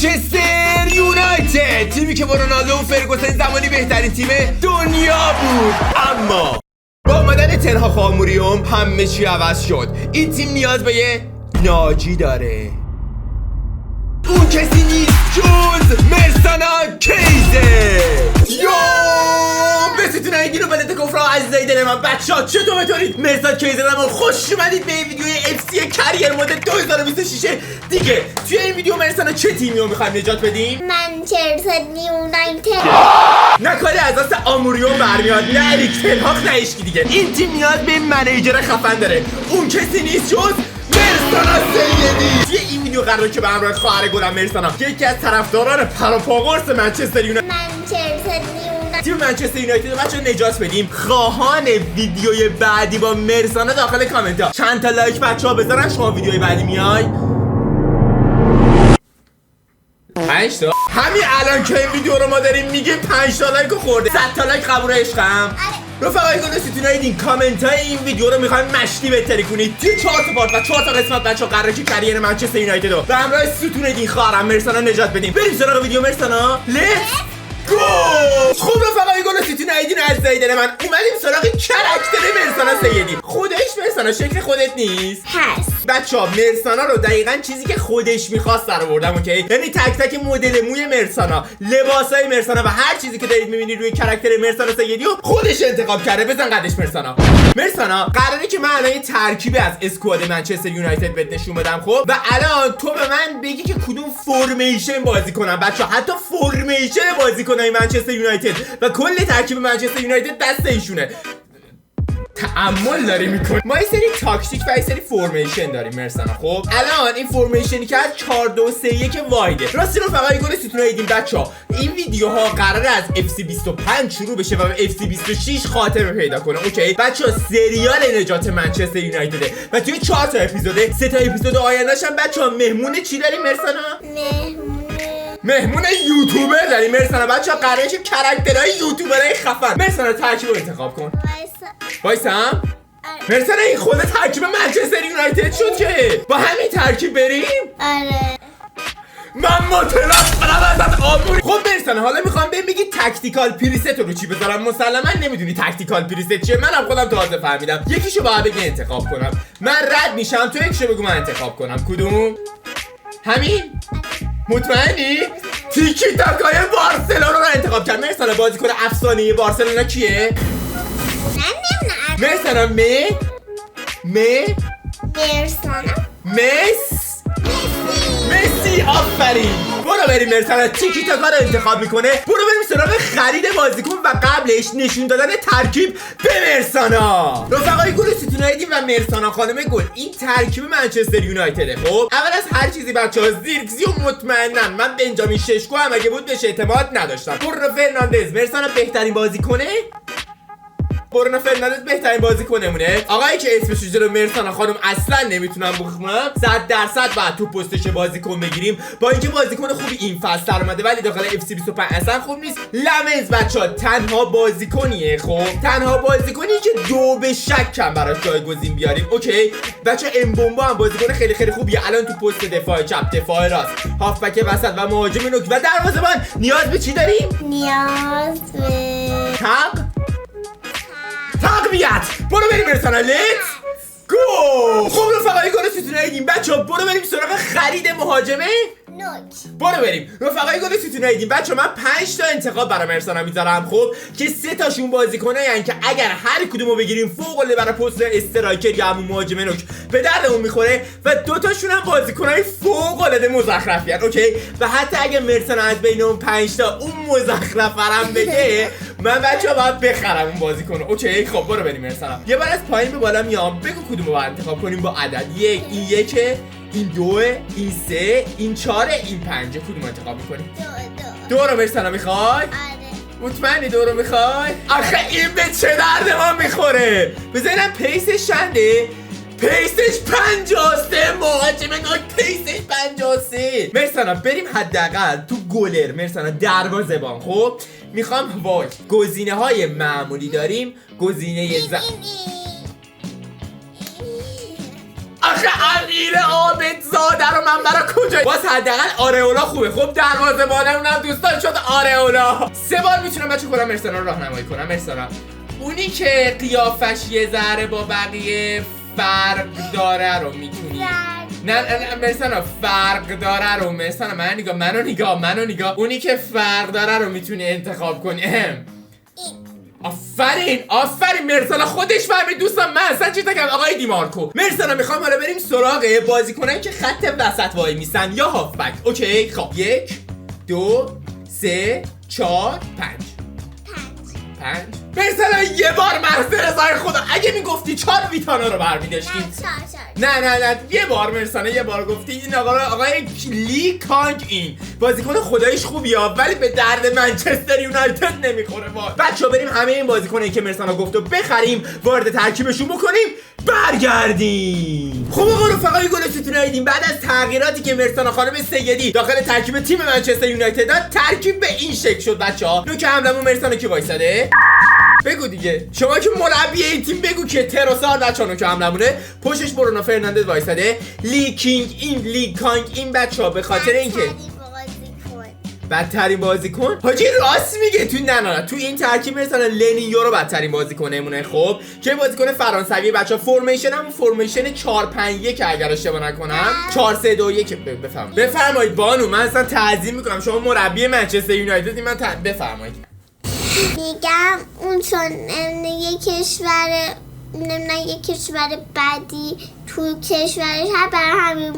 منچستر یونایتد، تیمی که با رونالدو و فرگوسن زمانی بهترین تیم دنیا بود، اما با اومدن تنها خاموریوم همه چی عوض شد. این تیم نیاز به یه ناجی داره. اون کسی نیست جز مرسانا کیزه. بسیتون این رو بلده کفرها عزیزای دل من. بچه ها چطورید؟ مرساد کیزه ما خوش اومدید به این ویدیوی FC کریر مود 2026 دیگه. توی این ویدیو مرسانا چه تیمی رو میخوایم نجات بدیم؟ منچستر یونایتد. نه کاری از دست آموریون برمیاد، نه اریک تن هاگ، نه هیچکی دیگه. این تیم نیاز به منیجر خفن داره. اون کسی نیست جز مرسانا سیدی. توی این ویدیو قراره که به همراه خواهر گلم مرسانا که یکی از طرفداران پروپاگورس منچستر یونایتد تیم منچستر یونایتد رو بچه‌ها نجات بدیم. خواهان ویدیوی بعدی با مرسانا داخل کامنت ها چند تا لایک بچه‌ها بذارن. شما ویدیوی بعدی میای 5 تا. همین الان که این ویدیو رو ما داریم میگیم 5 تا لایک خورده. 100 تا لایک قبول عشقم. رفقای گل ستونای این کامنت های این ویدیو رو میخوایم مشتی بهتری کنید. توی 4 تا پارت و 4 تا قسمت بچه‌ها قراره که کریر منچستر یونایتد رو به همراه ستون این خواهرم مرسانا نجات بدیم. بریم سراغ ویدیو مرسانا. لیتس گو! خب رفقای گل ستون ایدین عزیزای دل من، اومدیم سراغ کرکتر مرسانا سیدی. خودش مرسانا شکل خودت نیست؟ هست. بچه‌ها مرسانا رو دقیقاً چیزی که خودش می‌خواست در آوردم، اوکی؟ یعنی تک تک مدل موی مرسانا، لباسای مرسانا و هر چیزی که دارید می‌بینید روی کرکتر مرسانا سیدی رو خودش انتخاب کرده. بزن قدش مرسانا. مرسانا قراره که من الان یه ترکیب از اسکواد منچستر یونایتد بهت نشون بدم، خب؟ و الان تو به من بگی که کدوم فرمیشن بازی کنم. بچه‌ها حتی فرمیشن بازیکنای منچستر یونایتد و کل ترکیب منچستر یونایتد دست ایشونه. تعامل داری میکنی. ما یه سری تاکتیک و یه سری فرمیشن داریم مرسانا. خب الان این فرمیشنی که از 4-2-3-1 وایده. راستی رفقای گل ستون ایدین بچه‌ها، این ویدیوها قراره از FC 25 شروع بشه و به FC 26 خاتمه پیدا کنه، اوکی؟ بچه‌ها سریال نجات منچستر یونایتد و توی 4 تا اپیزوده، 3 تا اپیزود آینده‌اش هم بچه‌ها مهمون چی داریم مرسانا؟ مهمون یوتیوبر داریم مرسانا. بچه‌ها قراره که کاراکترهای یوتیوبرای خفن. مرسانا ترکیب رو انتخاب کن. وایسام. مرسانا این خود ترکیب منچستر یونایتد شد که با همین ترکیب بریم؟ آره. من مطلق ازت آموری. خب مرسانا حالا میخوام بهم بگی تاکتیکال پریست رو چی بذارم. مسلما نمیدونی تاکتیکال پریست چیه. منم خودم تازه فهمیدم. یکیشو باید بگی انتخاب کنم. من رد میشم، تو یکیشو بگو من انتخاب کنم. کدوم؟ همین؟ مطمئنی؟ تیکی تاکای بارسلونا رو انتخاب کرد. مرسانا بازیکن افسانه‌ای بارسلونا کیه؟ مرسانا مرسانا مسی. آفرین. برو بریم مرسانا تیکی تاکا رو انتخاب میکنه. برو بریم سراغ خرید بازیکن و قبلش نشون دادن ترکیب به مرسانا. رفقای گل ستون ایدین و مرسانا خانم گل، این ترکیب منچستر یونایتده. خب اول از هر چیزی بچه‌ها زیرکسی و مطمئنن من بنجامین ششکو هم اگه بود بهش اعتماد نداشتم. برونو فرناندز. مرسانا بهترین بازیکنه؟ برونو فرناندز بهترین بازیکنمونه. آقایی که اسمش رو مرسانا خانم اصلا نمیتونم بخونم. 100% بعد تو پستش بازیکن بگیریم. با اینکه بازیکن خوبی این فصل در اومده ولی داخل FC 25 اصلا خوب نیست. لمنز بچه‌ها تنها بازیکنیه. خب تنها بازیکنی که دو به شکم براش جایگزین بیاریم، اوکی؟ بچه‌ها امبومبا هم بازیکن خیلی خیلی خوبیه. الان تو پست دفاع چپ، دفاع راست، هافبک وسط و مهاجم نوک و دروازه‌بان نیاز به چی داریم؟ نیاز به تقویت. برو بریم مرسانا. لیتس گو. خب رفقای گل ستون ایدین بچه‌ها، برو بریم سراغ خرید مهاجمه نوک. برو بریم رفقای گل ستون ایدین بچه‌ها. من 5 تا انتخاب برای مرسانا میذارم، خب که 3 تاشون بازیکنایی که اگر هر کدومو بگیریم فوق العاده برای پست استرایکر یا همون مهاجم نوک به دردمون میخوره و 2 تاشون هم بازیکنای فوق العاده مزخرفیان، اوکی؟ و حتی اگه مرسانا از بین اون 5 تا اون مزخرفرم بگه من بچه‌ها باید بخرم اون بازیکنو، اوکی؟ خب برو بریم مرسانا. یه بار از پایین به بالا میام. بگو کدومو باید انتخاب کنیم با عدد. یک، این یکه، این دوه، این سه، این چاره، این پنجه. کدوم انتخاب میکنی؟ دو رو مرسانا میخوای؟ آره. مطمئنی دو رو میخوای؟ آخه این به چه درد ما میخوره؟ بذارینم پیسش چنده؟ پیسش 53. مهاجم نوک پیسش 53. مرسانا بریم حداقل تو گلر مرسانا دروازه‌بان. خب میخوام وای گزینه های معمولی داریم. گزینه آخه امیر عابدزاده رو من برای کجا باز حداقل آرئولا خوبه. خب دروازه‌بانم اونم دوستان شد آرئولا. 3 بار میتونم بچه خودم مرسانا رو راهنمایی کنم. مرسانا اونی که قیافش یه ذره با بقیه فرق داره رو میتونی نه مرسانا فرق داره رو مرسانا منو نگاه اونی که فرق داره رو میتونی انتخاب کنی. آفرین مرسانا خودش فهمید دوستان. من اصلا چی تکم آقای دیمارکو. مرسانا میخوام حالا بریم سراغ بازیکنایی که خط وسط وای میسن یا هافبک. اوکی خب 1 2 3 4 5 مرسانا یه بار محض رضای خدا اگه میگفتی 4 ویتانا رو برمیداشتیم. نه یه بار مرسانا یه بار گفتی. این آقای لی کانگ این بازیکن خداییش خوبیه ولی به درد منچستر یونایتد نمیخوره. بچه‌ها بریم همه این بازیکنایی که مرسانا گفتو بخریم وارد ترکیبشون بکنیم برگردیم. خب آقا رفقای گلستون دیدیم بعد از تغییراتی که مرسانا خانم سیدی داخل ترکیب تیم منچستر یونایتد داد ترکیب به این شکل شد. بچه‌ها نوک حملمون مرسانا کی وایساده؟ بگو دیگه شما که مربی این تیم بگو که تروسار بچه‌ها نوک حملمونه. پشتش برونو فرناندز وایساده. لی کانگ این بچه‌ها به خاطر اینکه بدترین بازیکن حاجی راست میگه. تو این ترکیب مثلا لنیو رو بدترین بازیکنمونه. خب که بازیکن فرانسوی بچه‌ها فرمیشن هم فرمیشن 4-5-1 اگر اشتباه نکنم 4-3-2-1 بفرمایید بانو. من اصلا تعظیم میکنم شما مربی منچستر یونایتد. من بفرمایید. میگم اون چون یه کشور بدی تو کشورش هر برای همین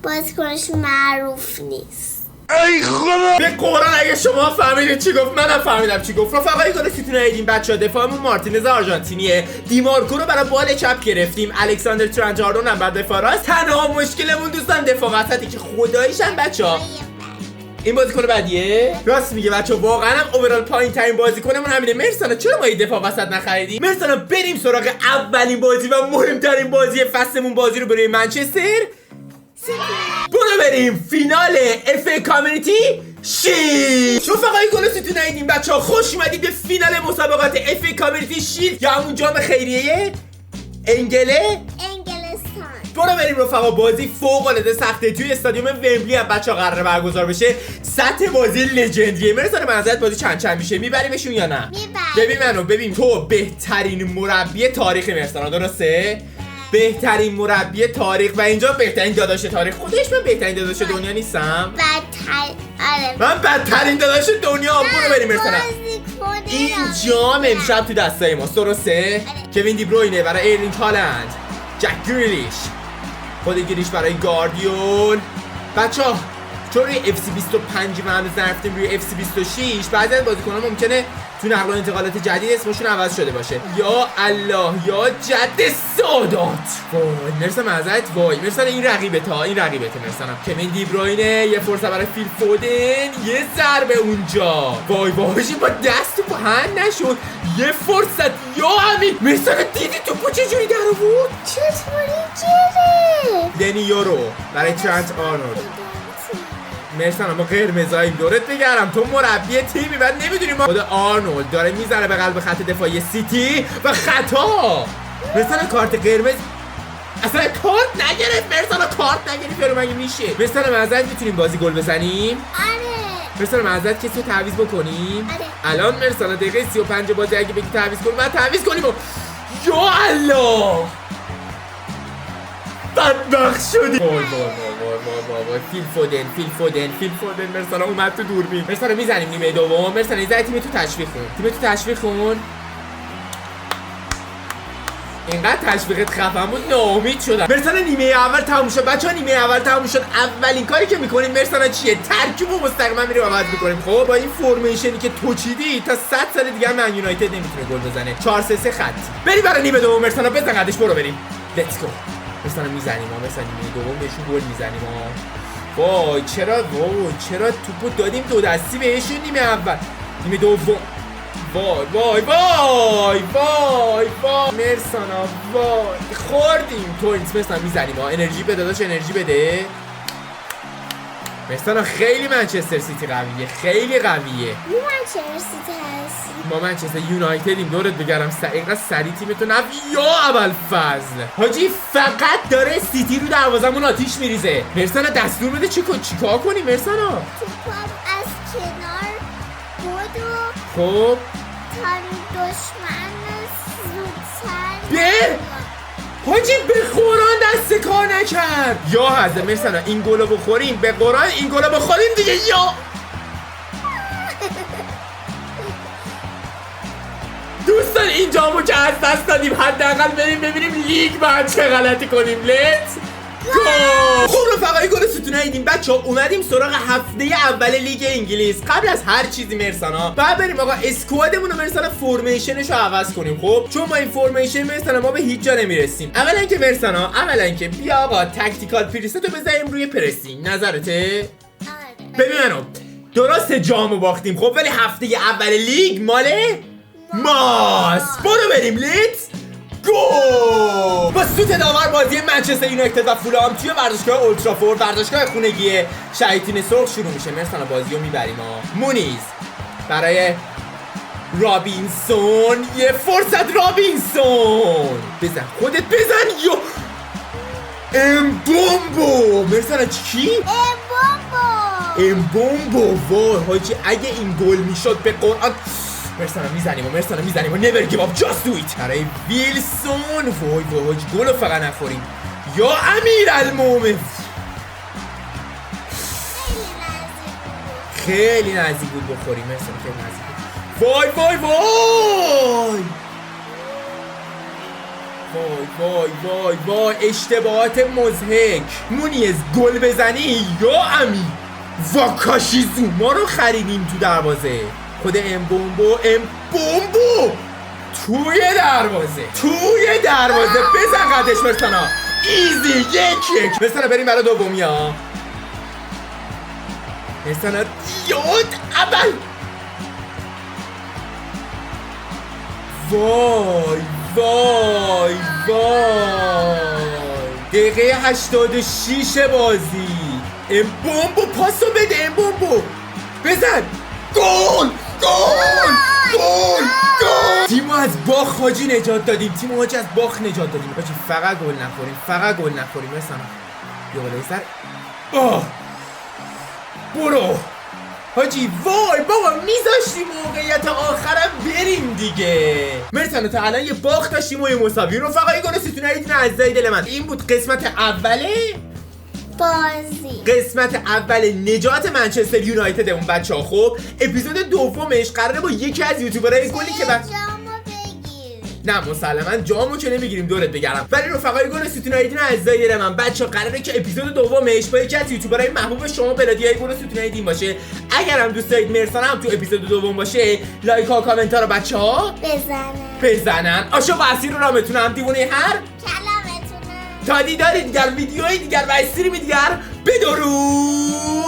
بازیکنش معروف نیست. ای خدا به قرآن اگه شما فهمیدید چی گفت منم فهمیدم چی گفت. رفقای گلستون دیدیم بچه‌ها دفاعمون مارتینز آرژانتینیه. دیمارکو رو برای بال چپ گرفتیم. الکساندر ترنت آرنولد هم بعد دفاع راست. تنها مشکلمون دوستان دفاع وسطی که خداییشن بچه‌ها این بازیکن بعدیه. راست میگه بچه‌ها واقعا هم اوورال پایین ترین بازیکنمون همینه. مرسانا چرا ما این دفاع وسط نخریدیم؟ مرسانا بریم سراغ اولین بازی و مهمترین بازی فصلمون بازی رو برای منچستر. برو بریم فینال اف ای کامیونیتی شیلد. رفقای گلستون دیدیم بچه‌ها خوش اومدید به فینال مسابقات اف ای کامیونیتی شیلد یا همون جام خیریه انگلستان. برو بریم رفقا. بازی فوق العاده سخته توی استادیوم ومبلی هم بچه‌ها قراره برگزار بشه. سطح بازی لژندریه. مرسانا به نظرت بازی چند میشه؟ میبریمشون یا نه؟ ببین تو بهترین مربی تاریخ مرسانا درسته؟ بهترین مربی تاریخ و اینجا بهترین داداش تاریخ. خودش من بهترین داداش دنیا نیستم. من بدترین داداش دنیا. برو بریم مرسانا. این جام امشب تو دستای ما درسته؟ کوین دی بروینه برای ایرلینگ هالند. جک گریلیش خود گریش برای گاردیول. بچه‌ها چون روی FC 25 ما هنوز نرفتیم روی FC 26 بعضی از بازیکن‌ها ممکنه تو نقل و انتقالات جدید اسمشون عوض شده باشه. یا الله یا جد سادات. وای مرسانا معذرت. وای مرسانا این رقیبته مرسانا. کوین دی بروینه یه فرصت برای فیل فودن یه ضربه اونجا. وای با دست تو پهن نشد. یه فرصت یا همین. مرسانا دیدی توپو چجوری در آورد؟ چطوری گره؟ لنی یورو برای ترنت آرنولد. مرسانا ما قرمزاییم دورت بگرم. تو مربی تیمی بعد نمیدونی ما. خود آرنولد داره میزنه به قلب خط دفاعی سیتی و خطا. مرسانا کارت قرمز اصلا کارت نگرفت. مرسانا کارت نگرفت رو مگه میشه؟ مرسانا معذرت میتونیم بازی گل بزنیم؟ آره. مرسانا معذرت کسی رو تعویض بکنیم؟ آره. الان مرسانا دقیقه 35 بازی اگه بگی تعویض کنیم بعد تعویض کنیم یا الله بدبخت شدی. وای فیل فودن مرسانا اومد تو دوربین. مرسانا میزنیم نیمه دوم. مرسانا یه تیم تو تشویق خون. اینقدر تشویقت خفن بود ناامید شدم. مرسانا نیمه اول تموم شد. بچه‌ها نیمه اول تموم شد. اولین کاری که میکنیم مرسانا چیه؟ ترکیبو مستقیما میریم عوض میکنیم. خب با این فرمیشنی که تو چیدی تا 100 سال دیگه من یونایتد نمیتونه گل بزنه. 4-3-3 خط. بریم برای نیمه دوم. مرسانا بزن قدش. برو بریم. لیتس گو. مرسانا میزنیم مثلا نیمه دوم بهشون گل میزنیم. وای چرا توپو دادیم دو دستی بهشون نیمه اول. نیمه دوم وای مرسانا وای خوردیم. تو این مرسانا میزنیم. انرژی بده داداش انرژی بده. مرسانا خیلی منچستر سیتی قویه، خیلی قویه. ما منچستر سیتی هستیم. ما منچستر یونایتدیم. دورت بگرم اینقدر سریع تیمتو یا ابوالفضل حاجی فقط داره سیتی رو دروازمون آتیش میریزه. مرسانا دستور بده چیکار کنی مرسانا؟ توپم از کنار بدو خب تا دشمن زودتر به حاجی به قرآن دست کار نکرد. یا حضرت مرسانا این گلو بخوریم، به قرآن این گلو بخوریم دیگه. یا دوستان این جامو که از دست دادیم حداقل بریم ببینیم لیگ بعد چه غلطی کنیم. لیتس گو. خب رفقای گل ستون ایدیم بچه ها، اومدیم سراغ هفته اول لیگ انگلیس. قبل از هر چیزی مرسانا بعد بریم آقا اسکوادمون رو مرسانا فرمیشنش رو عوض کنیم. خب چون ما این فرمیشن مرسانا ما به هیچ جا نمیرسیم. اولا که بیا آقا تاکتیکال پریست رو بزنیم روی پرسینگ. نظرته؟ ببین منو درست جامو باختیم خب، ولی هفته اول لیگ ماله ماست. برو بریم لیتس گو. با سوت داور بازی منچستر یونایتد و فولهام توی ورزشگاه اولترافورد، ورزشگاه خونگی شیاطین سرخ شروع میشه. مرسانا بازی رو میبریم ها. مونیز برای رابینسون، یه فرصت رابینسون، بزن خودت بزن. یو امبومبو. مرسانا چی؟ امبومبو. وای حاجی اگه این گل میشد به قرآن. مرسانا میزنیم و never give up just do it. برای ویلسون. وای حاجی گلو فقط نخوریم. یا امیرالمومنین. خیلی نزدیک بود بخوریم مرسانا، خیلی نزدیک بود. وای اشتباهات مضحک. مونیز گل بزنی یا امی واکاشیزو ما رو خریدیم تو دروازه. خود امبومبو توی دروازه بزن قدش مرسانا. ایزی یک. مرسانا بریم برای دومی ها. مرسانا یاد اول. وای دقیقه 86 بازی. امبومبو پاسو بده. امبومبو بزن. گل. تیمو از باخ حاجی نجات دادیم. حاجی فقط گل نخوریم مثلا. یه بالا سر. برو حاجی. وای بابا میذاشتیم موقعیت آخرم بریم دیگه. مرسانا تا الان یه باخت داشتیم و یه مساوی. رفقای گل ستون ایدین اعزای دل من، این بود قسمت اول نجات منچستر یونایتد اون بچه‌ها. خب اپیزود دومش قراره با یکی از یوتیوبرای گلی که نه مسلما جامو که نمیگیریم دورت بگرم، ولی رفقای گل ستون ایدین اعزای دل من بچه‌ها قراره که اپیزود دومش با یکی از یوتیوبرای محبوب شما بلادیای گل ستون ایدین باشه. اگر هم دوست دارید مرسانا هم تو اپیزود دوم باشه، لایک ها کامنت ها رو بچه‌ها بزنن. آشو واسیر رو رامتونم دیوونه هر تا دیداری دیگر، ویدیوهای دیگر و استریم دیگر. بدرود.